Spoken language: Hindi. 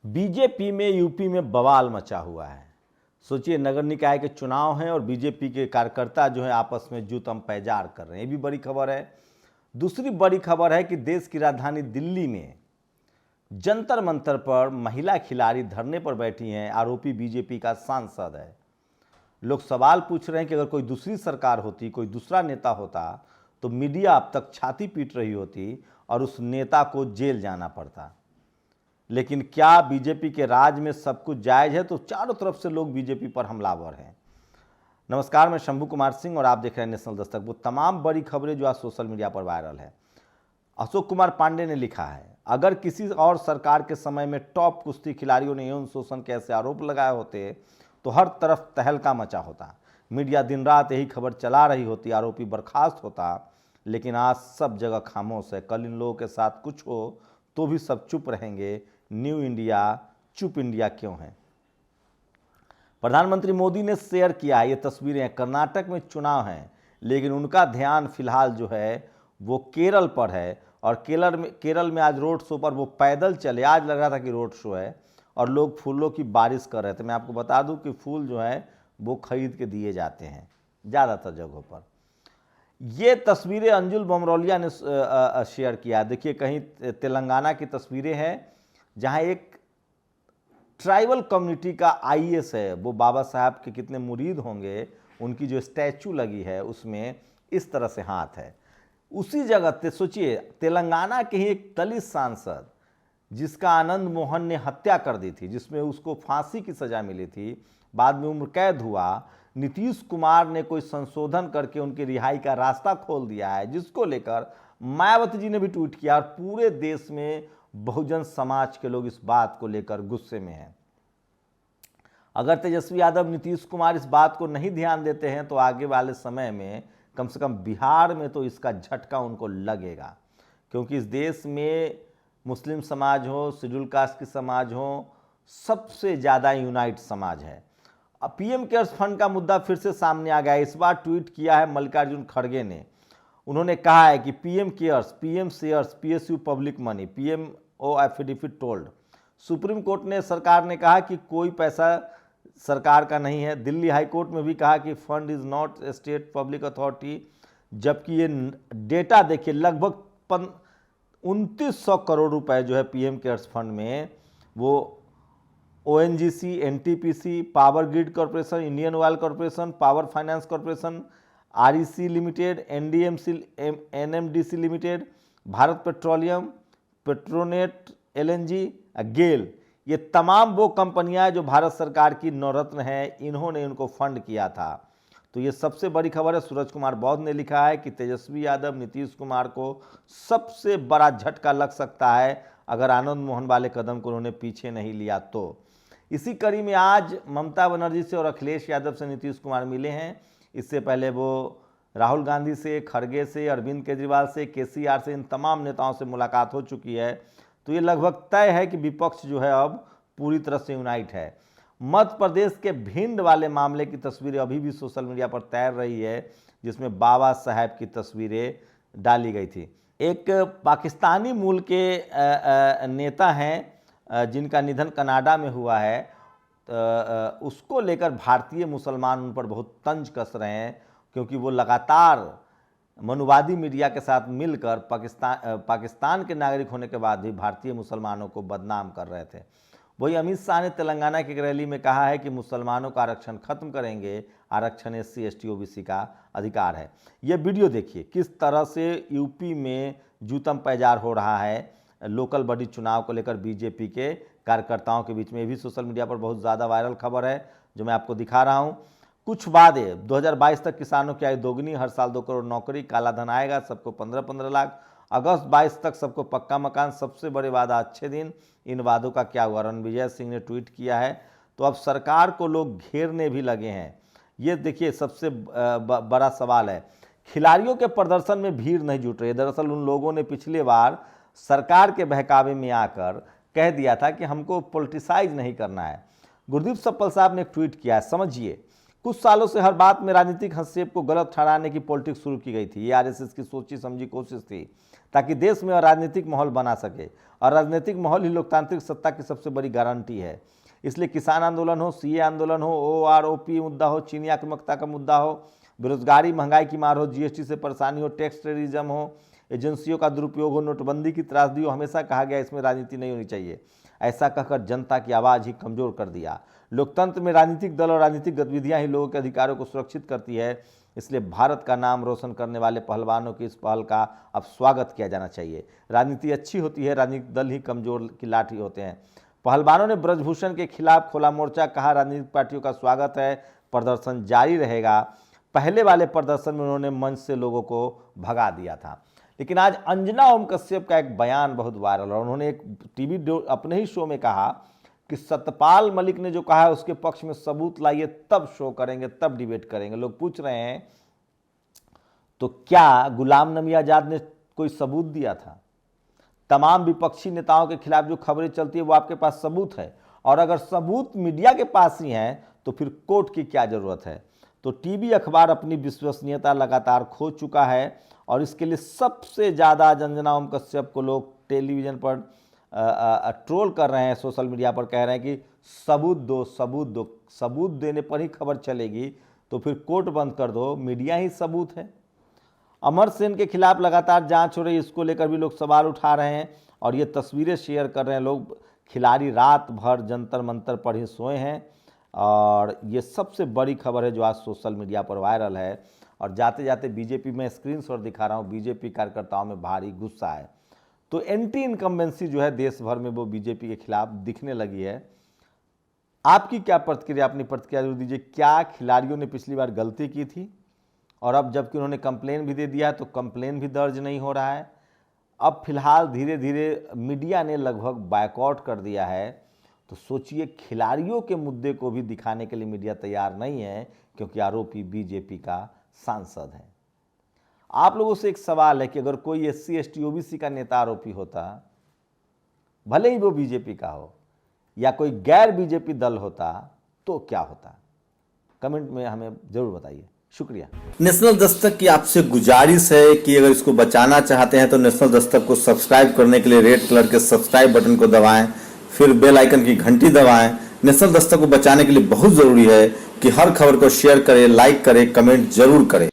बीजेपी में यूपी में बवाल मचा हुआ है। सोचिए, नगर निकाय के चुनाव हैं और बीजेपी के कार्यकर्ता जो है आपस में जूतम पैजार कर रहे हैं, ये भी बड़ी खबर है। दूसरी बड़ी खबर है कि देश की राजधानी दिल्ली में जंतर मंतर पर महिला खिलाड़ी धरने पर बैठी हैं। आरोपी बीजेपी का सांसद है। लोग सवाल पूछ रहे हैं कि अगर कोई दूसरी सरकार होती, कोई दूसरा नेता होता तो मीडिया अब तक छाती पीट रही होती और उस नेता को जेल जाना पड़ता। लेकिन क्या बीजेपी के राज में सब कुछ जायज है? तो चारों तरफ से लोग बीजेपी पर हमलावर हैं। नमस्कार, मैं शंभू कुमार सिंह और आप देख रहे हैं नेशनल दस्तक। वो तमाम बड़ी खबरें जो आज सोशल मीडिया पर वायरल है। अशोक कुमार पांडे ने लिखा है, अगर किसी और सरकार के समय में टॉप कुश्ती खिलाड़ियों ने यौन शोषण के ऐसे आरोप लगाए होते तो हर तरफ तहलका मचा होता। मीडिया दिन रात यही खबर चला रही होती, आरोपी बर्खास्त होता। लेकिन आज सब जगह खामोश है। कल इन लोगों के साथ कुछ हो तो भी सब चुप रहेंगे। न्यू इंडिया चुप इंडिया क्यों है? प्रधानमंत्री मोदी ने शेयर किया ये तस्वीरें। कर्नाटक में चुनाव हैं, लेकिन उनका ध्यान फिलहाल जो है वो केरल पर है। और केरल में आज रोड शो पर वो पैदल चले। आज लग रहा था कि रोड शो है और लोग फूलों की बारिश कर रहे थे। मैं आपको बता दूं कि फूल जो है वो खरीद के दिए जाते हैं ज़्यादातर जगहों पर। ये तस्वीरें अंजुल बमरौलिया ने शेयर किया। देखिए, कहीं तेलंगाना की तस्वीरें हैं जहां एक ट्राइबल कम्युनिटी का आईएएस है। वो बाबा साहब के कितने मुरीद होंगे, उनकी जो स्टैचू लगी है उसमें इस तरह से हाथ है। उसी जगह सोचिए, तेलंगाना के ही एक दलित सांसद जिसका आनंद मोहन ने हत्या कर दी थी, जिसमें उसको फांसी की सजा मिली थी, बाद में उम्र कैद हुआ। नीतीश कुमार ने कोई संशोधन करके उनकी रिहाई का रास्ता खोल दिया है, जिसको लेकर मायावती जी ने भी ट्वीट किया और पूरे देश में बहुजन समाज के लोग इस बात को लेकर गुस्से में हैं। अगर तेजस्वी यादव, नीतीश कुमार इस बात को नहीं ध्यान देते हैं तो आगे वाले समय में कम से कम बिहार में तो इसका झटका उनको लगेगा। क्योंकि इस देश में मुस्लिम समाज हो, शेड्यूल कास्ट की समाज हो, सबसे ज़्यादा यूनाइट समाज है। अब पीएम केयर्स फंड का मुद्दा फिर से सामने आ गया। इस बार ट्वीट किया है मल्लिकार्जुन खड़गे ने। उन्होंने कहा है कि PM cares, PM shares, PSU public money, PMO affidavit told. Supreme court ने, सरकार ने कहा कि कोई पैसा सरकार का नहीं है। दिल्ली हाई कोर्ट में भी कहा कि fund is not state public authority. जबकि ये डेटा देखिए, लगभग 2900 करोड़ रुपए जो है पीएम केयर्स फंड में वो ONGC, NTPC, power grid corporation, Indian oil corporation, power finance corporation, REC limited, NDMC, NMDC limited, Bharat petroleum, Petronet, LNG, GAIL, ये तमाम वो कंपनियां जो भारत सरकार की नवरत्न हैं, इन्होंने इनको फंड किया था। तो ये सबसे बड़ी खबर है। सूरज कुमार बौद्ध ने लिखा है कि तेजस्वी यादव, नीतीश कुमार को सबसे बड़ा झटका लग सकता है अगर आनंद मोहन वाले कदम को उन्होंने पीछे नहीं लिया तो। इसी कड़ी में आज ममता बनर्जी से और अखिलेश यादव से नीतीश कुमार मिले हैं। इससे पहले वो राहुल गांधी से, खड़गे से, अरविंद केजरीवाल से, केसीआर से, इन तमाम नेताओं से मुलाकात हो चुकी है। तो ये लगभग तय है कि विपक्ष जो है अब पूरी तरह से यूनाइट है। मध्य प्रदेश के भिंड वाले मामले की तस्वीरें अभी भी सोशल मीडिया पर तैर रही है, जिसमें बाबा साहब की तस्वीरें डाली गई थी। एक पाकिस्तानी मूल के नेता हैं जिनका निधन कनाडा में हुआ है। उसको लेकर भारतीय मुसलमान उन पर बहुत तंज कस रहे हैं, क्योंकि वो लगातार मनुवादी मीडिया के साथ मिलकर पाकिस्तान के नागरिक होने के बाद भी भारतीय मुसलमानों को बदनाम कर रहे थे। वही अमित शाह ने तेलंगाना की एक रैली में कहा है कि मुसलमानों का आरक्षण खत्म करेंगे, आरक्षण एससी, एसटी, ओबीसी का अधिकार है। ये वीडियो देखिए किस तरह से यूपी में जूतम पैजार हो रहा है लोकल बॉडी चुनाव को लेकर बीजेपी के कार्यकर्ताओं के बीच में। ये भी सोशल मीडिया पर बहुत ज़्यादा वायरल खबर है जो मैं आपको दिखा रहा हूँ। कुछ वादे, 2022 तक किसानों की आय दोगुनी, हर साल 2 करोड़ नौकरी, काला धन आएगा, सबको 15-15 लाख, अगस्त 22 तक सबको पक्का मकान, सबसे बड़े वादा अच्छे दिन। इन वादों का क्या हुआ? रणविजय सिंह ने ट्वीट किया है। तो अब सरकार को लोग घेरने भी लगे हैं। ये देखिए, सबसे बड़ा सवाल है, खिलाड़ियों के प्रदर्शन में भीड़ नहीं जुट रही है। दरअसल उन लोगों ने पिछले बार सरकार के बहकावे में आकर कह दिया था कि हमको पॉलिटिसाइज नहीं करना है। गुरदीप सप्पल साहब ने एक ट्वीट किया है, समझिए, कुछ सालों से हर बात में राजनीतिक हस्तक्षेप को गलत ठहराने की पॉलिटिक्स शुरू की गई थी। ये आरएसएस की सोची समझी कोशिश थी। ताकि देश में राजनीतिक माहौल बना सके, और राजनीतिक माहौल ही लोकतांत्रिक सत्ता की सबसे बड़ी गारंटी है। इसलिए किसान आंदोलन हो, सीए आंदोलन हो, OROP मुद्दा हो, चीनी आक्रामकता का मुद्दा हो, बेरोजगारी महंगाई की मार हो, GST से परेशानी हो, टैक्स टेररिज्म हो, एजेंसियों का दुरुपयोग हो, नोटबंदी की त्रासदी हो, हमेशा कहा गया इसमें राजनीति नहीं होनी चाहिए। ऐसा कहकर जनता की आवाज़ ही कमज़ोर कर दिया। लोकतंत्र में राजनीतिक दल और राजनीतिक गतिविधियां ही लोगों के अधिकारों को सुरक्षित करती है। इसलिए भारत का नाम रोशन करने वाले पहलवानों की इस पहल का अब स्वागत किया जाना चाहिए। राजनीति अच्छी होती है, राजनीतिक दल ही कमज़ोर की लाठी होते हैं। पहलवानों ने ब्रजभूषण के खिलाफ खोला मोर्चा, कहा राजनीतिक पार्टियों का स्वागत है, प्रदर्शन जारी रहेगा। पहले वाले प्रदर्शन में उन्होंने मंच से लोगों को भगा दिया था। लेकिन आज अंजना ओम कश्यप का एक बयान बहुत वायरल है। उन्होंने एक टीवी अपने ही शो में कहा कि सत्यपाल मलिक ने जो कहा है उसके पक्ष में सबूत लाइए, तब शो करेंगे, तब डिबेट करेंगे। लोग पूछ रहे हैं तो क्या गुलाम नबी आज़ाद ने कोई सबूत दिया था? तमाम विपक्षी नेताओं के खिलाफ जो खबरें चलती है वो आपके पास सबूत है, और अगर सबूत मीडिया के पास ही है तो फिर कोर्ट की क्या जरूरत है? तो टीवी अखबार अपनी विश्वसनीयता लगातार खो चुका है, और इसके लिए सबसे ज़्यादा अंजना ओम कश्यप को लोग टेलीविज़न पर ट्रोल कर रहे हैं, सोशल मीडिया पर कह रहे हैं कि सबूत दो, सबूत दो। सबूत देने पर ही खबर चलेगी, तो फिर कोर्ट बंद कर दो, मीडिया ही सबूत है। अमर सेन के खिलाफ लगातार जांच हो रही है, इसको लेकर भी लोग सवाल उठा रहे हैं और ये तस्वीरें शेयर कर रहे हैं लोग। खिलाड़ी रात भर जंतर मंतर पर ही सोए हैं, और ये सबसे बड़ी खबर है जो आज सोशल मीडिया पर वायरल है। और जाते जाते बीजेपी में स्क्रीनशॉट दिखा रहा हूँ, बीजेपी कार्यकर्ताओं में भारी गुस्सा है। तो एंटी इनकम्बेंसी जो है देश भर में वो बीजेपी के खिलाफ दिखने लगी है। आपकी क्या प्रतिक्रिया, अपनी प्रतिक्रिया जरूर दीजिए। क्या खिलाड़ियों ने पिछली बार गलती की थी, और अब जबकि उन्होंने कंप्लेन भी दे दिया तो कंप्लेन भी दर्ज नहीं हो रहा है? अब फिलहाल धीरे धीरे मीडिया ने लगभग बायकॉट कर दिया है। तो सोचिए, खिलाड़ियों के मुद्दे को भी दिखाने के लिए मीडिया तैयार नहीं है, क्योंकि आरोपी बीजेपी का सांसद है। आप लोगों से एक सवाल है कि अगर कोई SC ST OBC का नेता आरोपी होता, भले ही वो बीजेपी का हो या कोई गैर बीजेपी दल होता, तो क्या होता? कमेंट में हमें जरूर बताइए। शुक्रिया। नेशनल दस्तक की आपसे गुजारिश है कि अगर इसको बचाना चाहते हैं तो नेशनल दस्तक को सब्सक्राइब करने के लिए रेड कलर के सब्सक्राइब बटन को दबाएं, फिर बेल आइकन की घंटी दबाएं। नेशनल दस्तक को बचाने के लिए बहुत जरूरी है कि हर खबर को शेयर करें, लाइक करें, कमेंट जरूर करें।